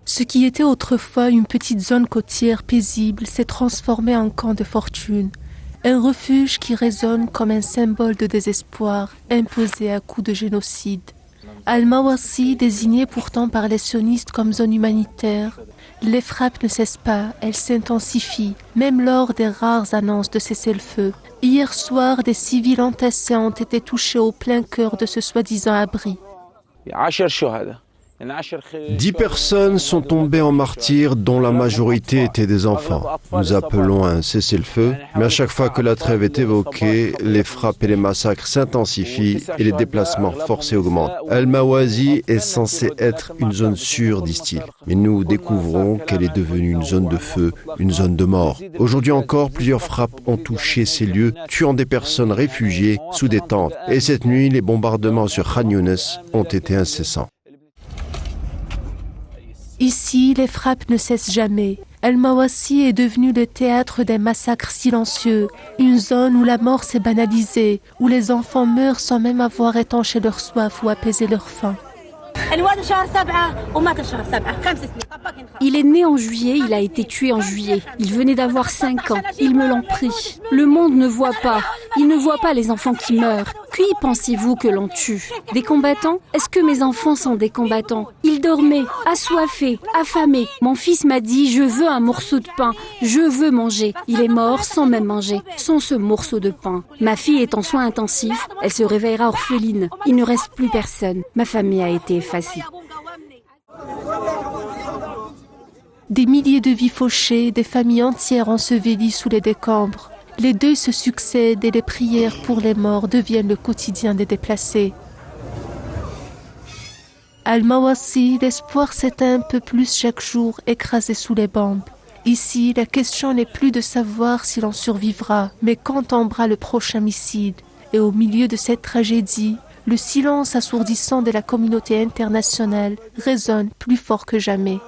Ce qui était autrefois une petite zone côtière paisible s'est transformé en camp de fortune, un refuge qui résonne comme un symbole de désespoir imposé à coups de génocide. Al-Mawasi, désigné pourtant par les sionistes comme zone humanitaire, les frappes ne cessent pas, elles s'intensifient, même lors des rares annonces de cessez-le-feu. Hier soir, des civils entassés ont été touchés au plein cœur de ce soi-disant abri. 10 personnes sont tombées en martyrs, dont la majorité étaient des enfants. Nous appelons à un cessez-le-feu, mais à chaque fois que la trêve est évoquée, les frappes et les massacres s'intensifient et les déplacements forcés augmentent. Al-Mawasi est censée être une zone sûre, disent-ils. Mais nous découvrons qu'elle est devenue une zone de feu, une zone de mort. Aujourd'hui encore, plusieurs frappes ont touché ces lieux, tuant des personnes réfugiées sous des tentes. Et cette nuit, les bombardements sur Khan Younes ont été incessants. Ici, les frappes ne cessent jamais. Al-Mawasi est devenu le théâtre des massacres silencieux, une zone où la mort s'est banalisée, où les enfants meurent sans même avoir étanché leur soif ou apaisé leur faim. Il est né en juillet, il a été tué en juillet. Il venait d'avoir 5 ans, ils me l'ont pris. Le monde ne voit pas, il ne voit pas les enfants qui meurent. Qui pensez-vous que l'on tue? Des combattants? Est-ce que mes enfants sont des combattants? Ils dormaient, assoiffés, affamés. Mon fils m'a dit « Je veux un morceau de pain, je veux manger ». Il est mort sans même manger, sans ce morceau de pain. Ma fille est en soins intensifs, elle se réveillera orpheline. Il ne reste plus personne, ma famille a été effacée. Des milliers de vies fauchées, des familles entières ensevelies sous les décombres. Les deuils se succèdent et les prières pour les morts deviennent le quotidien des déplacés. Al-Mawasi, l'espoir s'éteint un peu plus chaque jour, écrasé sous les bombes. Ici, la question n'est plus de savoir si l'on survivra, mais quand tombera le prochain missile. Et au milieu de cette tragédie, le silence assourdissant de la communauté internationale résonne plus fort que jamais.